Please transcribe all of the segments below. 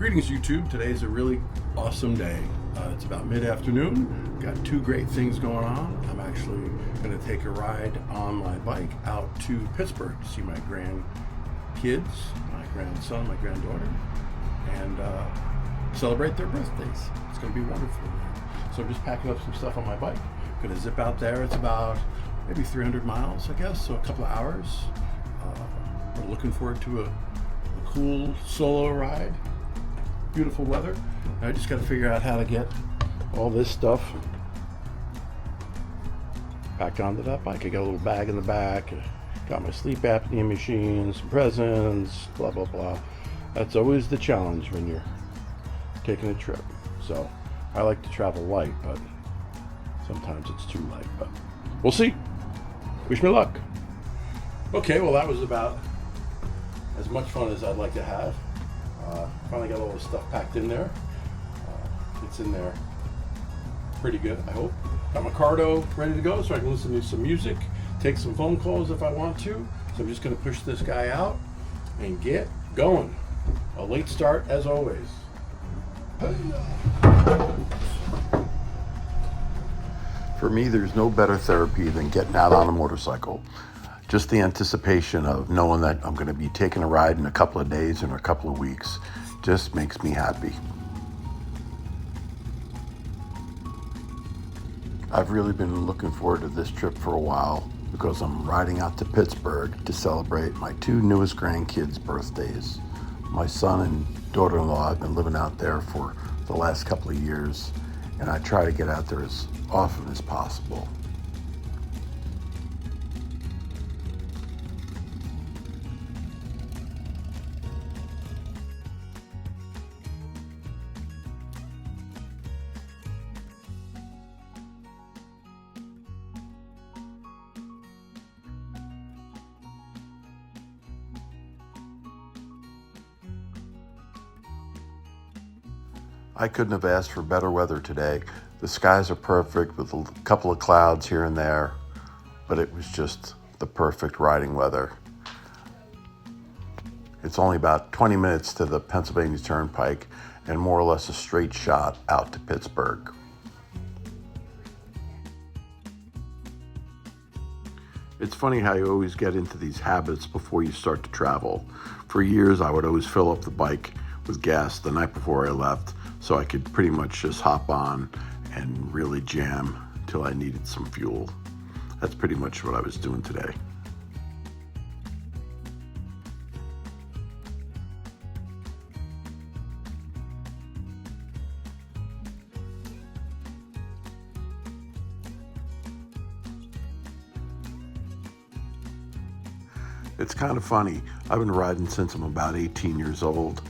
Greetings YouTube, today's a really awesome day. It's about mid-afternoon, got two great things going on. I'm actually going to take a ride on my bike out to Pittsburgh to see my grandkids, my grandson, my granddaughter, and celebrate their birthdays. It's going to be wonderful. So I'm just packing up some stuff on my bike. Going to zip out there. It's about maybe 300 miles, I guess, so a couple of hours. We're looking forward to a cool solo ride. Beautiful weather. I just got to figure out how to get all this stuff back onto that bike. I got a little bag in the back, got my sleep apnea machine, some presents, blah blah blah. That's always the challenge when you're taking a trip. So I like to travel light, but sometimes it's too light, but we'll see. Wish me luck. Okay, well that was about as much fun as I'd like to have. Finally got all the stuff packed in there. It's in there pretty good, I hope. Got my cardo ready to go so I can listen to some music, take some phone calls if I want to. So I'm just going to push this guy out and get going. A late start as always. For me, there's no better therapy than getting out on a motorcycle. Just the anticipation of knowing that I'm going to be taking a ride in a couple of days and a couple of weeks just makes me happy. I've really been looking forward to this trip for a while because I'm riding out to Pittsburgh to celebrate my two newest grandkids' birthdays. My son and daughter-in-law have been living out there for the last couple of years, and I try to get out there as often as possible. I couldn't have asked for better weather today. The skies are perfect with a couple of clouds here and there, but it was just the perfect riding weather. It's only about 20 minutes to the Pennsylvania Turnpike and more or less a straight shot out to Pittsburgh. It's funny how you always get into these habits before you start to travel. For years, I would always fill up the bike with gas the night before I left, so I could pretty much just hop on and really jam till I needed some fuel. That's pretty much what I was doing today. It's kind of funny. I've been riding since I'm about 18 years old,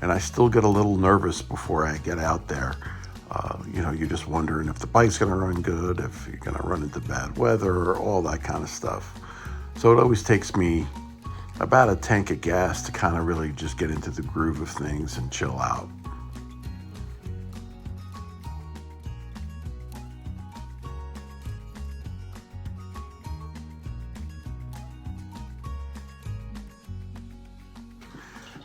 and I still get a little nervous before I get out there. You're just wondering if the bike's going to run good, if you're going to run into bad weather, all that kind of stuff. So it always takes me about a tank of gas to kind of really just get into the groove of things and chill out.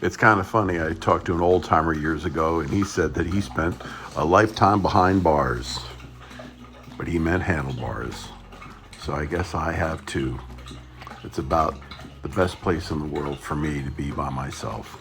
It's kind of funny. I talked to an old timer years ago, and he said that he spent a lifetime behind bars, but he meant handlebars. So I guess I have too. It's about the best place in the world for me to be by myself.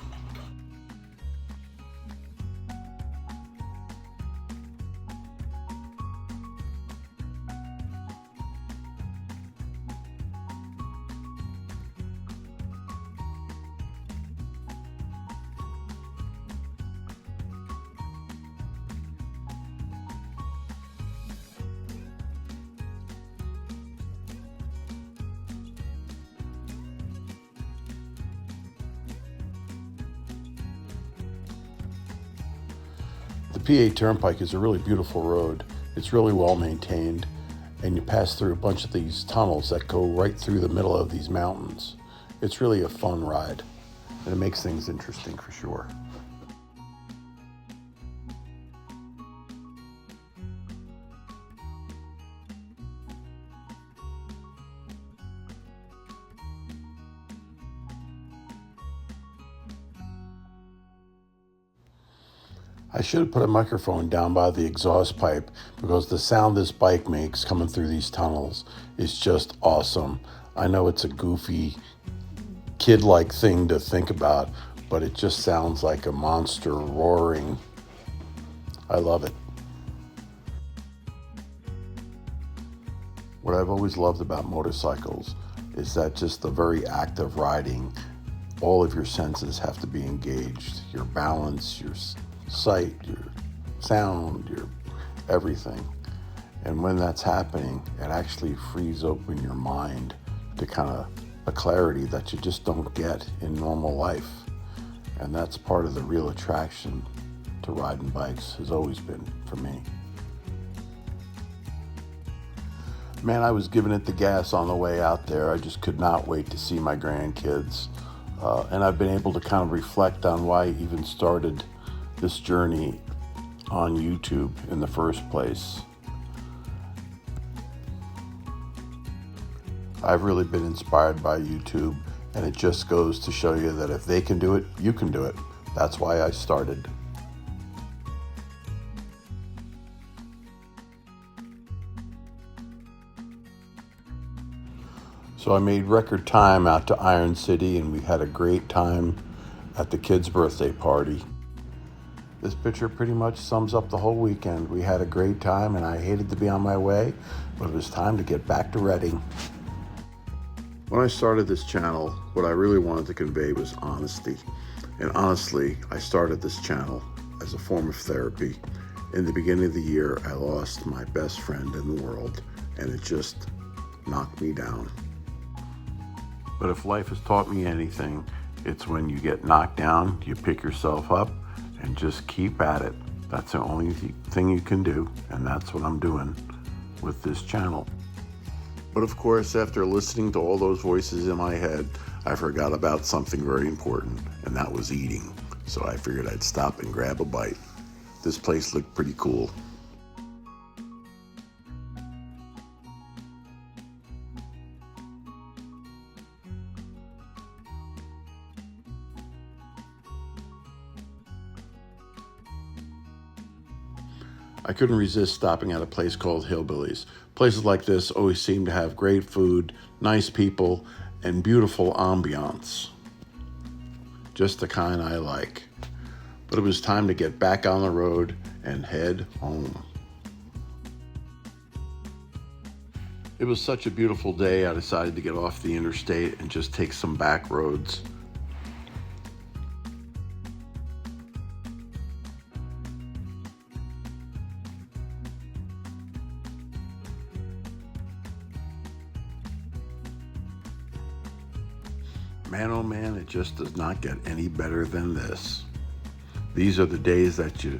The PA Turnpike is a really beautiful road. It's really well maintained, and you pass through a bunch of these tunnels that go right through the middle of these mountains. It's really a fun ride, and it makes things interesting for sure. I should have put a microphone down by the exhaust pipe because the sound this bike makes coming through these tunnels is just awesome. I know it's a goofy, kid-like thing to think about, but it just sounds like a monster roaring. I love it. What I've always loved about motorcycles is that just the very act of riding, all of your senses have to be engaged. Your balance, your sight, your sound, your everything. And when that's happening, it actually frees open your mind to kind of a clarity that you just don't get in normal life. And that's part of the real attraction to riding bikes, has always been for me. Man, I was giving it the gas on the way out there. I just could not wait to see my grandkids. And I've been able to kind of reflect on why I even started this journey on YouTube in the first place. I've really been inspired by YouTube, and it just goes to show you that if they can do it, you can do it. That's why I started. So I made record time out to Iron City, and we had a great time at the kids' birthday party. This picture pretty much sums up the whole weekend. We had a great time, and I hated to be on my way, but it was time to get back to Reading. When I started this channel, what I really wanted to convey was honesty. And honestly, I started this channel as a form of therapy. In the beginning of the year, I lost my best friend in the world, and it just knocked me down. But if life has taught me anything, it's when you get knocked down, you pick yourself up and just keep at it. That's the only thing you can do, and that's what I'm doing with this channel. But of course, after listening to all those voices in my head, I forgot about something very important, and that was eating. So I figured I'd stop and grab a bite. This place looked pretty cool. I couldn't resist stopping at a place called Hillbillies. Places like this always seem to have great food, nice people, and beautiful ambiance. Just the kind I like. But it was time to get back on the road and head home. It was such a beautiful day, I decided to get off the interstate and just take some back roads. Man, oh man, it just does not get any better than this. These are the days that you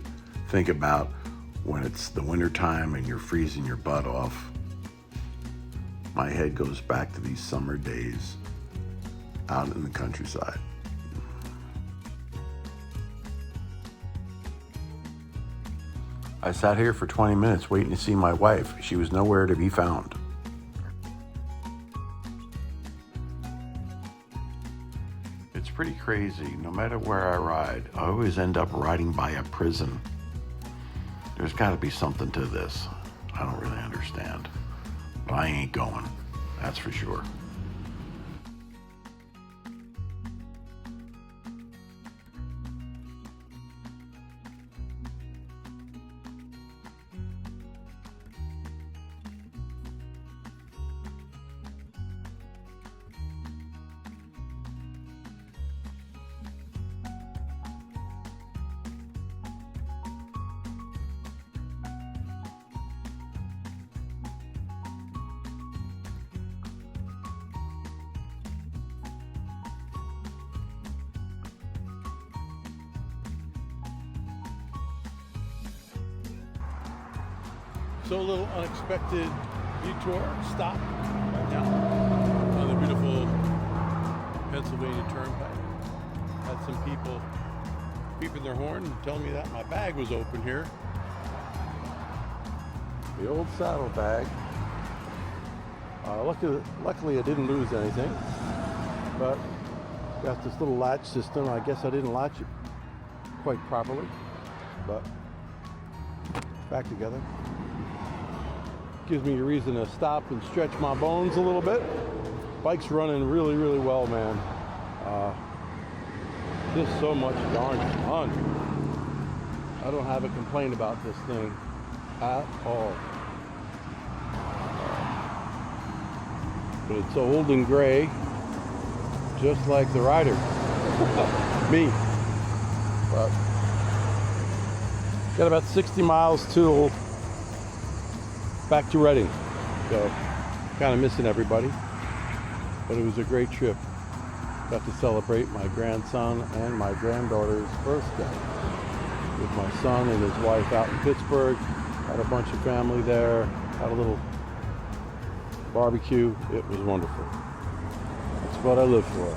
think about when it's the winter time and you're freezing your butt off. My head goes back to these summer days out in the countryside. I sat here for 20 minutes waiting to see my wife. She was nowhere to be found. It's pretty crazy. No matter where I ride, I always end up riding by a prison. There's got to be something to this. I don't really understand. But I ain't going. That's for sure. So a little unexpected detour stop right now on the beautiful Pennsylvania Turnpike. Had some people beeping their horn and telling me that my bag was open here. The old saddle bag. Luckily I didn't lose anything, but got this little latch system. I guess I didn't latch it quite properly. but back together. Gives me a reason to stop and stretch my bones a little bit. Bike's running really, really well, man. Just so much darn fun. I don't have a complaint about this thing at all. But it's old and gray, just like the rider. Me. But got about 60 miles till back to Reading. So kind of missing everybody. But it was a great trip. Got to celebrate my grandson and my granddaughter's birthday with my son and his wife out in Pittsburgh. Had a bunch of family there. Had a little barbecue. It was wonderful. That's what I live for.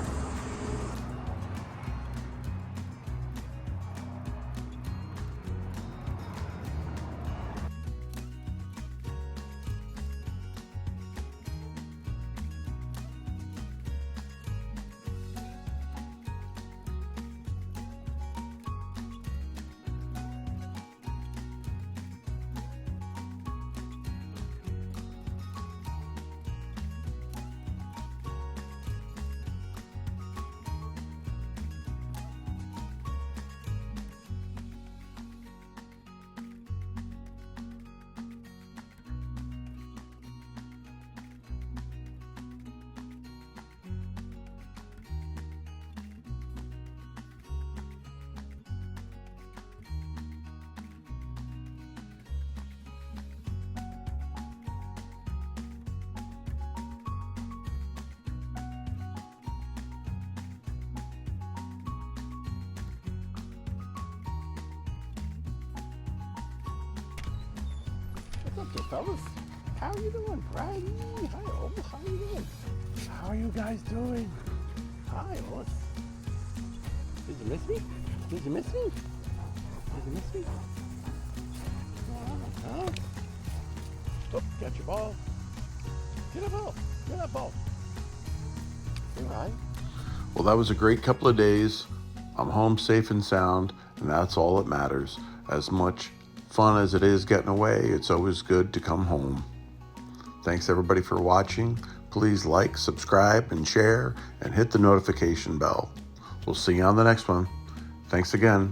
What's up there, fellas? How are you doing, Brady? Hi, Old. How are you doing? How are you guys doing? Hi, Old. Did you miss me? Did you miss me? Did you miss me? Huh? Oh, got your ball. Get a ball. Get that ball. Say hi. Well, that was a great couple of days. I'm home safe and sound, and that's all that matters. As much fun as it is getting away, it's always good to come home. Thanks everybody for watching. Please like, subscribe, and share, and hit the notification bell. We'll see you on the next one. Thanks again.